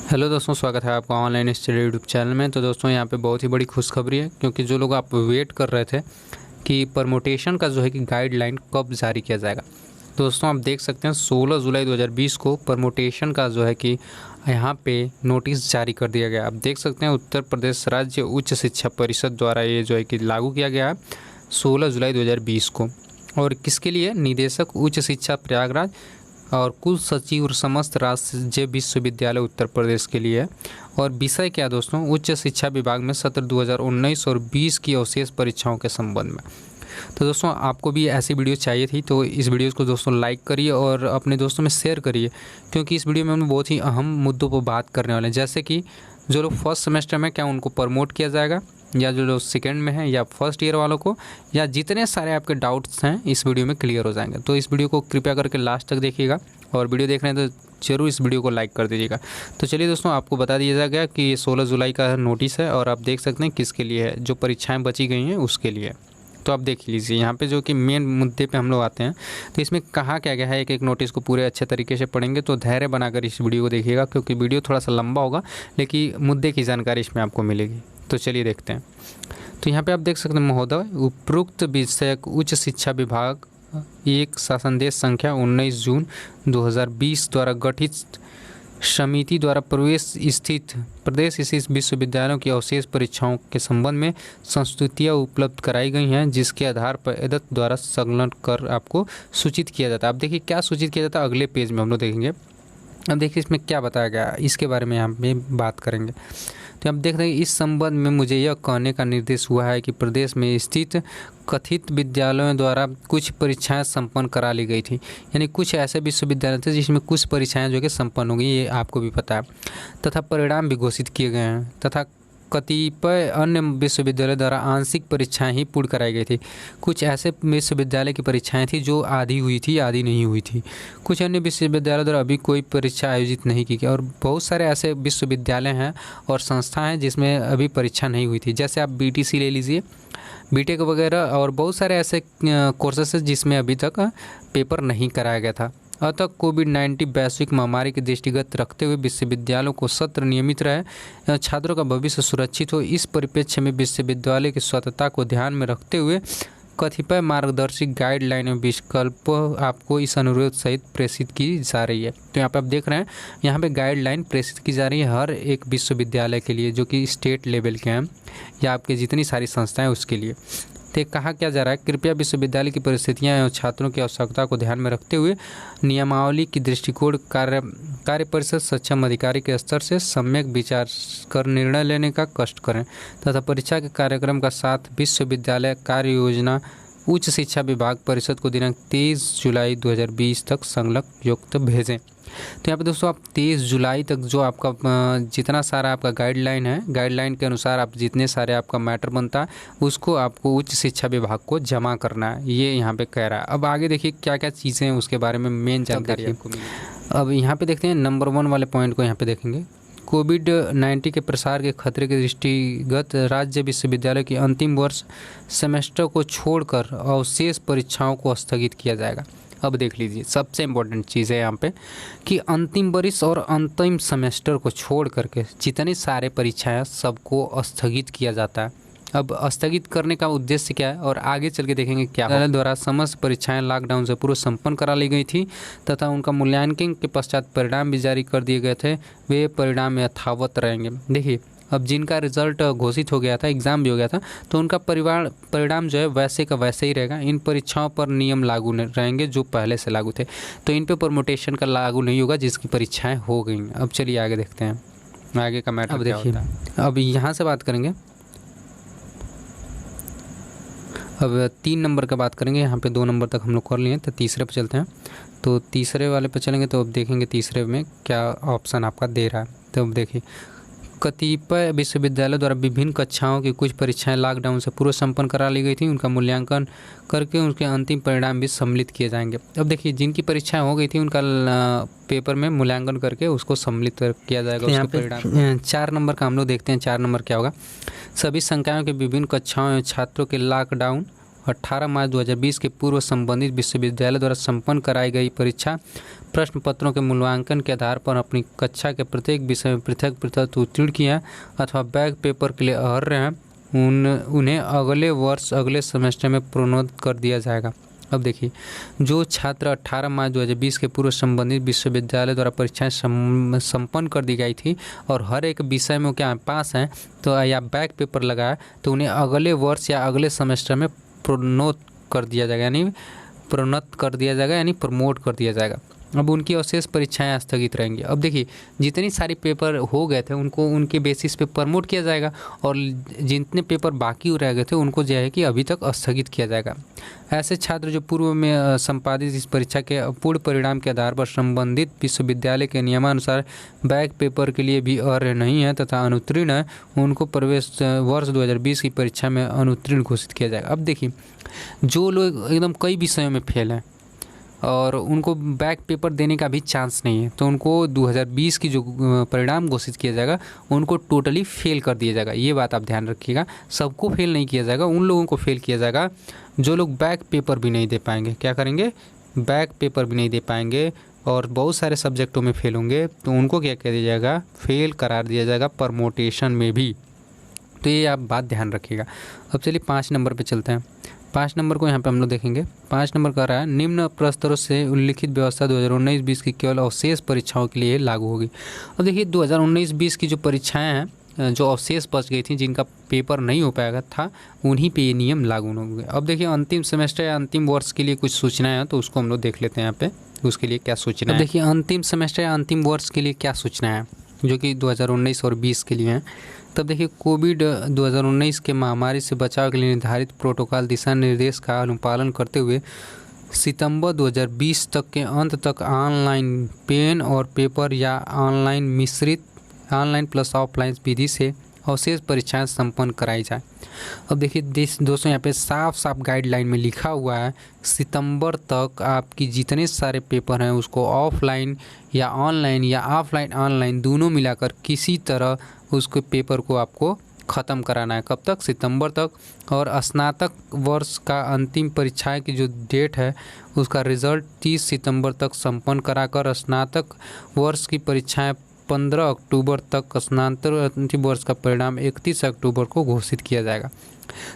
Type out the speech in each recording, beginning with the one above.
Hello दोस्तों, स्वागत है आपका ऑनलाइन स्टडी यूट्यूब चैनल में। तो दोस्तों यहाँ पे बहुत ही बड़ी खुशखबरी है, क्योंकि जो लोग आप वेट कर रहे थे कि परमुटेशन का जो है कि गाइडलाइन कब जारी किया जाएगा, तो दोस्तों आप देख सकते हैं 16 जुलाई 2020 को परमुटेशन का जो है कि यहाँ पे नोटिस जारी कर दिया गया। आप देख सकते हैं उत्तर प्रदेश राज्य उच्च शिक्षा परिषद द्वारा ये जो है कि लागू किया गया है 16 जुलाई 2020 को। और किसके लिए? निदेशक उच्च शिक्षा प्रयागराज और कुल सचिव और समस्त राज्य विश्वविद्यालय उत्तर प्रदेश के लिए है। और विषय क्या दोस्तों? उच्च शिक्षा विभाग में सत्र 2019 और 20 की अवशेष परीक्षाओं के संबंध में। तो दोस्तों आपको भी ऐसी वीडियो चाहिए थी, तो इस वीडियो को दोस्तों लाइक करिए और अपने दोस्तों में शेयर करिए, क्योंकि इस वीडियो में हम बहुत ही अहम मुद्दों पर बात करने वाले हैं। जैसे कि जो लोग फर्स्ट सेमेस्टर में, क्या उनको प्रमोट किया जाएगा, या जो लोग सेकेंड में हैं, या फर्स्ट ईयर वालों को, या जितने सारे आपके डाउट्स हैं इस वीडियो में क्लियर हो जाएंगे। तो इस वीडियो को कृपया करके लास्ट तक देखिएगा, और वीडियो देख रहे हैं तो जरूर इस वीडियो को लाइक कर दीजिएगा। तो चलिए दोस्तों, आपको बता दिया जाएगा कि ये 16 जुलाई का नोटिस है, और आप देख सकते हैं किसके लिए है, जो परीक्षाएँ बची गई हैं उसके लिए। तो आप देख लीजिए यहाँ पे जो कि मेन मुद्दे पे हम लोग आते हैं, तो इसमें कहा क्या गया है, एक एक नोटिस को पूरे अच्छे तरीके से पढ़ेंगे। तो धैर्य बनाकर इस वीडियो को देखिएगा, क्योंकि वीडियो थोड़ा सा लंबा होगा, लेकिन मुद्दे की जानकारी इसमें आपको मिलेगी। तो चलिए देखते हैं। तो यहाँ पे आप देख सकते हैं महोदय, उपरोक्त विषयक उच्च शिक्षा विभाग एक शासनदेश संख्या 19 जून 2020 द्वारा गठित समिति द्वारा प्रदेश स्थित विश्वविद्यालयों की अवशेष परीक्षाओं के संबंध में संस्तुतियाँ उपलब्ध कराई गई हैं, जिसके आधार पर एदत द्वारा संलग्न कर आपको सूचित किया जाता है। अब देखिए क्या सूचित किया जाता है, अगले पेज में हम लोग देखेंगे। अब देखिए इसमें क्या बताया गया, इसके बारे में यहाँ पे बात करेंगे। तो आप देख रहे हैं, इस संबंध में मुझे यह कहने का निर्देश हुआ है कि प्रदेश में स्थित कथित विद्यालयों द्वारा कुछ परीक्षाएं संपन्न करा ली गई थी। यानी कुछ ऐसे विश्वविद्यालय थे जिसमें कुछ परीक्षाएं जो कि संपन्न हो गई, ये आपको भी पता है, तथा परिणाम भी घोषित किए गए हैं, तथा कतिपय अन्य विश्वविद्यालय द्वारा आंशिक परीक्षाएं ही पूर्ण कराई गई थी। कुछ ऐसे विश्वविद्यालय की परीक्षाएं थी जो आधी हुई थी, आधी नहीं हुई थी। कुछ अन्य विश्वविद्यालय द्वारा अभी कोई परीक्षा आयोजित नहीं की गई, और बहुत सारे ऐसे विश्वविद्यालय हैं और संस्थाएं हैं जिसमें अभी परीक्षा नहीं हुई थी। जैसे आप BTC ले लीजिए, बीटेक वगैरह, और बहुत सारे ऐसे कोर्सेस जिसमें अभी तक पेपर नहीं कराया गया था। अतः कोविड-19 वैश्विक महामारी के दृष्टिगत रखते हुए विश्वविद्यालयों को सत्र नियमित रहे, छात्रों का भविष्य सुरक्षित हो, इस परिप्रेक्ष्य में विश्वविद्यालय की स्वतंत्रता को ध्यान में रखते हुए कतिपय मार्गदर्शी गाइडलाइन और विकल्प आपको इस अनुरोध सहित प्रेषित की जा रही है। तो यहाँ पे आप देख रहे हैं, यहाँ पे गाइडलाइन प्रेषित की जा रही है हर एक विश्वविद्यालय के लिए, जो कि स्टेट लेवल के हैं, या आपके जितनी सारी संस्थाएं उसके लिए। तो कहा क्या जा रहा है, कृपया विश्वविद्यालय की परिस्थितियां एवं छात्रों की आवश्यकता को ध्यान में रखते हुए नियमावली की दृष्टिकोण कार्य परिषद सक्षम अधिकारी के स्तर से सम्यक विचार कर निर्णय लेने का कष्ट करें, तथा परीक्षा के कार्यक्रम का साथ विश्वविद्यालय कार्य योजना उच्च शिक्षा विभाग परिषद को दिनांक 23 जुलाई 2020 तक संलग्न युक्त भेजें। तो यहाँ पे दोस्तों आप 23 जुलाई तक जो आपका जितना सारा आपका गाइडलाइन है, गाइडलाइन के अनुसार आप जितने सारे आपका मैटर बनता है उसको आपको उच्च शिक्षा विभाग को जमा करना है, ये यहाँ पे कह रहा है। अब आगे देखिए क्या क्या चीज़ें हैं उसके बारे में मेन जानकारी आपको मिलेगी। अब यहाँ पे देखते हैं नंबर 1 वाले पॉइंट को यहाँ पे देखेंगे। कोविड-19 के प्रसार के खतरे के दृष्टिगत राज्य विश्वविद्यालय की अंतिम वर्ष सेमेस्टर को छोड़कर अवशेष परीक्षाओं को स्थगित किया जाएगा। अब देख लीजिए, सबसे इम्पोर्टेंट चीज़ है यहाँ पे कि अंतिम वर्ष और अंतिम सेमेस्टर को छोड़ करके जितने सारे परीक्षाएं सबको स्थगित किया जाता है। अब स्थगित करने का उद्देश्य क्या है, और आगे चल के देखेंगे क्या है। द्वारा समस्त परीक्षाएं लॉकडाउन से पूर्व संपन्न करा ली गई थी, तथा उनका मूल्यांकन के पश्चात परिणाम भी जारी कर दिए गए थे। वे परिणाम यथावत रहेंगे। देखिए, अब जिनका रिजल्ट घोषित हो गया था, एग्ज़ाम भी हो गया था, तो उनका परिणाम जो है वैसे का वैसे ही रहेगा। इन परीक्षाओं पर नियम लागू रहेंगे जो पहले से लागू थे, तो इन पे परमुटेशन का लागू नहीं होगा जिसकी परीक्षाएं हो गई। अब चलिए आगे देखते हैं आगे का मैटर क्या होता है। अब यहाँ से बात करेंगे, अब 3 नंबर का बात करेंगे। यहाँ पे 2 नंबर तक हम लोग कर लिए, तो तीसरे पे चलते हैं। तो तीसरे वाले पे चलेंगे, तो अब देखेंगे तीसरे में क्या ऑप्शन आपका दे रहा है। तो अब देखिए, कतिपय विश्वविद्यालय द्वारा विभिन्न कक्षाओं की कुछ परीक्षाएं लॉकडाउन से पूर्व संपन्न करा ली गई थी, उनका मूल्यांकन करके उनके अंतिम परिणाम भी सम्मिलित किए जाएंगे। अब देखिए, जिनकी परीक्षाएं हो गई थी उनका पेपर में मूल्यांकन करके उसको सम्मिलित किया जाएगा। उसके परिणाम 4 नंबर का हम लोग देखते हैं। 4 नंबर क्या होगा, सभी संकायों के विभिन्न कक्षाओं एवं छात्रों के लॉकडाउन 18 मार्च 2020 के पूर्व संबंधित विश्वविद्यालय द्वारा संपन्न कराई गई परीक्षा प्रश्न पत्रों के मूल्यांकन के आधार पर अपनी कक्षा के प्रत्येक विषय में पृथक पृथक उत्तीर्ण किए हैं अथवा बैक पेपर के लिए अर्ह हैं उन्हें अगले वर्ष अगले सेमेस्टर में प्रोन्नत कर दिया जाएगा। अब देखिए, जो छात्र 18 मार्च 2020 के पूर्व संबंधित विश्वविद्यालय द्वारा परीक्षाएं संपन्न कर दी गई थी और हर एक विषय में क्या पास हैं तो या बैक पेपर लगाया तो उन्हें अगले वर्ष या अगले सेमेस्टर में प्रोन्नत कर दिया जाएगा, यानी प्रमोट कर दिया जाएगा। अब उनकी अवशेष परीक्षाएं स्थगित रहेंगी। अब देखिए, जितनी सारी पेपर हो गए थे उनको उनके बेसिस पे प्रमोट किया जाएगा और जितने पेपर बाकी रह गए थे उनको जो है कि अभी तक स्थगित किया जाएगा। ऐसे छात्र जो पूर्व में संपादित इस परीक्षा के पूर्ण परिणाम के आधार पर संबंधित विश्वविद्यालय के नियमानुसार बैक पेपर के लिए भी अर्ह नहीं है तथा अनुत्तीर्ण है, उनको प्रवेश वर्ष 2020 की परीक्षा में अनुत्तीर्ण घोषित किया जाएगा। अब देखिए, जो लोग एकदम कई विषयों में फेल हैं और उनको बैक पेपर देने का भी चांस नहीं है तो उनको 2020 की जो परिणाम घोषित किया जाएगा उनको टोटली फेल कर दिया जाएगा। ये बात आप ध्यान रखिएगा, सबको फेल नहीं किया जाएगा, उन लोगों को फेल किया जाएगा जो लोग बैक पेपर भी नहीं दे पाएंगे। क्या करेंगे? बैक पेपर भी नहीं दे पाएंगे और बहुत सारे सब्जेक्टों में फेल होंगे तो उनको क्या कर दिया जाएगा? फेल करार दिया जाएगा प्रमोटेशन में भी। तो ये आप बात ध्यान रखिएगा। अब चलिए 5 नंबर पे चलते हैं। 5 नंबर को यहाँ पे हम लोग देखेंगे। 5 नंबर कह रहा है निम्न प्रस्तरों से उल्लिखित व्यवस्था 2019-20 की केवल अवशेष परीक्षाओं के लिए लागू होगी। अब देखिए, 2019-20 की जो परीक्षाएं हैं जो अवशेष बच गई थी, जिनका पेपर नहीं हो पाया था, उन्हीं पे ये नियम लागू होंगे। अब देखिए, अंतिम सेमेस्टर या अंतिम वर्ष के लिए कुछ सूचनाएं हैं तो उसको हम लोग देख लेते हैं यहाँ पे, उसके लिए क्या सूचना है। देखिए, अंतिम सेमेस्टर या अंतिम वर्ष के लिए क्या सूचना है जो कि 2019 और 20 के लिए हैं। तब देखिए, कोविड 2019 के महामारी से बचाव के लिए निर्धारित प्रोटोकॉल दिशा निर्देश का अनुपालन करते हुए सितंबर 2020 तक के अंत तक ऑनलाइन पेन और पेपर या ऑनलाइन मिश्रित ऑनलाइन प्लस ऑफलाइन विधि से अवशेष परीक्षाएं संपन्न कराई जाए। अब देखिए दोस्तों, यहाँ पे साफ साफ गाइडलाइन में लिखा हुआ है सितंबर तक आपकी जितने सारे पेपर हैं उसको ऑफलाइन या ऑनलाइन या ऑफलाइन ऑनलाइन दोनों मिलाकर किसी तरह उसके पेपर को आपको ख़त्म कराना है। कब तक? सितंबर तक। और स्नातक वर्ष का अंतिम परीक्षाएं की जो डेट है उसका रिज़ल्ट 30 सितंबर तक संपन्न कराकर स्नातक वर्ष की परीक्षाएं 15 अक्टूबर तक, स्नातक अंतिम वर्ष का परिणाम 31 अक्टूबर को घोषित किया जाएगा।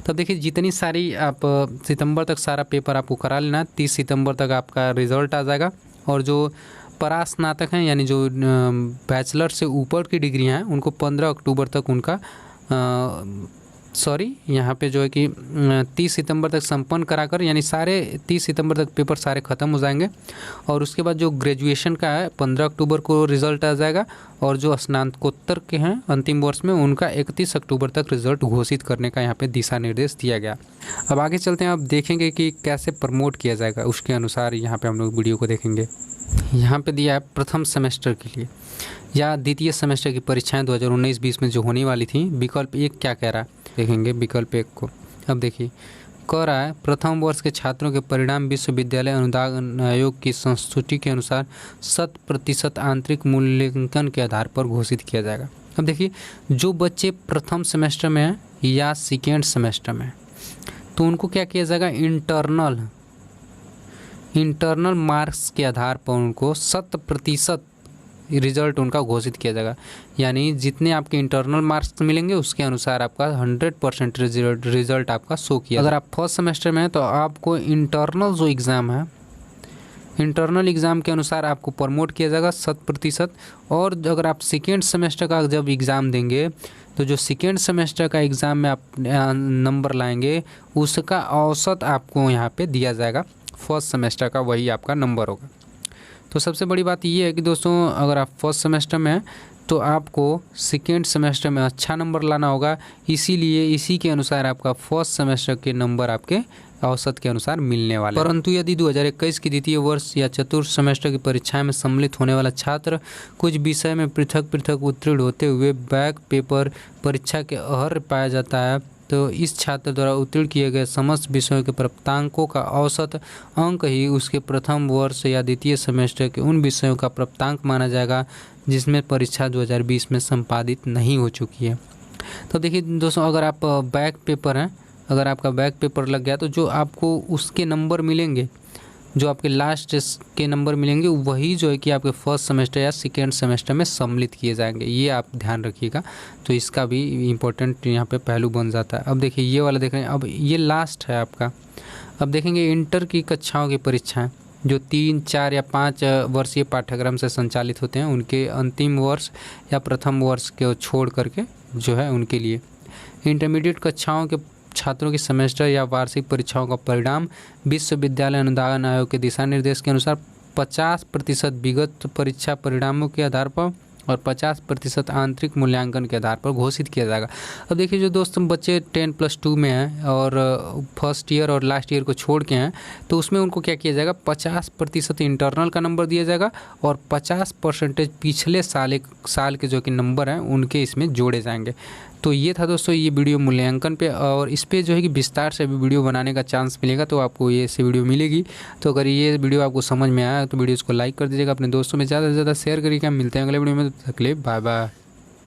तब देखिए, जितनी सारी आप सितंबर तक सारा पेपर आपको करा लेना, 30 सितंबर तक आपका रिज़ल्ट आ जाएगा। और जो परास्नातक हैं यानी जो बैचलर से ऊपर की डिग्री हैं उनको 15 अक्टूबर तक उनका यहाँ पे जो है कि 30 सितंबर तक संपन्न कराकर, यानी सारे 30 सितंबर तक पेपर सारे ख़त्म हो जाएंगे। और उसके बाद जो ग्रेजुएशन का है 15 अक्टूबर को रिज़ल्ट आ जाएगा और जो स्नातकोत्तर के हैं अंतिम वर्ष में उनका 31 अक्टूबर तक रिज़ल्ट घोषित करने का यहाँ पे दिशा निर्देश दिया गया। अब आगे चलते हैं, अब देखेंगे कि कैसे प्रमोट किया जाएगा, उसके अनुसार यहाँ पर हम लोग वीडियो को देखेंगे। यहाँ पे दिया है प्रथम सेमेस्टर के लिए या द्वितीय सेमेस्टर की परीक्षाएं 2019-20 में जो होने वाली थी। विकल्प 1 क्या कह रहा है, देखेंगे विकल्प 1 को। अब देखिए, कह रहा है प्रथम वर्ष के छात्रों के परिणाम विश्वविद्यालय अनुदान आयोग की संस्तुति के अनुसार 100% आंतरिक मूल्यांकन के आधार पर घोषित किया जाएगा। अब देखिए, जो बच्चे प्रथम सेमेस्टर में हैं या सेकेंड सेमेस्टर में तो उनको क्या किया जाएगा? इंटरनल मार्क्स के आधार पर उनको 100% रिज़ल्ट उनका घोषित किया जाएगा। यानी जितने आपके इंटरनल मार्क्स मिलेंगे उसके अनुसार आपका 100% रिज़ल्ट आपका शो किया। अगर आप फर्स्ट सेमेस्टर में हैं तो आपको इंटरनल जो एग्ज़ाम है, इंटरनल एग्ज़ाम के अनुसार आपको प्रमोट किया जाएगा 100%। और अगर आप सेकेंड सेमेस्टर का जब एग्ज़ाम देंगे तो जो सेकेंड सेमेस्टर का एग्ज़ाम में आप नंबर लाएंगे उसका औसत आपको यहाँ पे दिया जाएगा, फर्स्ट सेमेस्टर का वही आपका नंबर होगा। तो सबसे बड़ी बात ये है कि दोस्तों, अगर आप फर्स्ट सेमेस्टर में हैं तो आपको सेकेंड सेमेस्टर में अच्छा नंबर लाना होगा, इसीलिए इसी के अनुसार आपका फर्स्ट सेमेस्टर के नंबर आपके औसत के अनुसार मिलने वाले। परंतु यदि 2021 की द्वितीय वर्ष या चतुर्थ सेमेस्टर की परीक्षाएं में सम्मिलित होने वाला छात्र कुछ विषय में पृथक पृथक उत्तीर्ण होते हुए बैक पेपर परीक्षा के अर्ह पाया जाता है तो इस छात्र द्वारा उत्तीर्ण किए गए समस्त विषयों के प्राप्तांकों का औसत अंक ही उसके प्रथम वर्ष या द्वितीय सेमेस्टर के उन विषयों का प्राप्तांक माना जाएगा जिसमें परीक्षा 2020 में संपादित नहीं हो चुकी है। तो देखिए दोस्तों, अगर आप बैक पेपर हैं, अगर आपका बैक पेपर लग गया तो जो आपको उसके नंबर मिलेंगे जो आपके लास्ट के नंबर मिलेंगे वही जो है कि आपके फर्स्ट सेमेस्टर या सेकेंड सेमेस्टर में सम्मिलित किए जाएंगे, ये आप ध्यान रखिएगा। तो इसका भी इम्पोर्टेंट यहाँ पे पहलू बन जाता है। अब देखिए ये वाला देख रहे हैं, अब ये लास्ट है आपका। अब देखेंगे इंटर की कक्षाओं की परीक्षाएं जो 3, 4 या 5 वर्षीय पाठ्यक्रम से संचालित होते हैं, उनके अंतिम वर्ष या प्रथम वर्ष को छोड़ करके जो है उनके लिए इंटरमीडिएट कक्षाओं के छात्रों की सेमेस्टर या वार्षिक परीक्षाओं का परिणाम विश्वविद्यालय अनुदान आयोग के दिशा निर्देश के अनुसार 50% विगत परीक्षा परिणामों के आधार पर और 50% आंतरिक मूल्यांकन के आधार पर घोषित किया जाएगा। अब देखिए जो दोस्तों बच्चे 10+2 में हैं और फर्स्ट ईयर और लास्ट ईयर को छोड़ के हैं, तो उसमें उनको क्या किया जाएगा, 50% इंटरनल का नंबर दिया जाएगा और 50% पिछले साल के जो कि नंबर हैं उनके इसमें जोड़े जाएंगे। तो ये था दोस्तों ये वीडियो मूल्यांकन पे, और इस पे जो है कि विस्तार से भी वीडियो बनाने का चांस मिलेगा, तो आपको ये से वीडियो मिलेगी। तो अगर ये वीडियो आपको समझ में आया तो वीडियो को लाइक कर दीजिएगा, अपने दोस्तों में ज़्यादा से ज़्यादा शेयर करिएगा। मिलते हैं अगले वीडियो में, तब तक के लिए बाय बाय।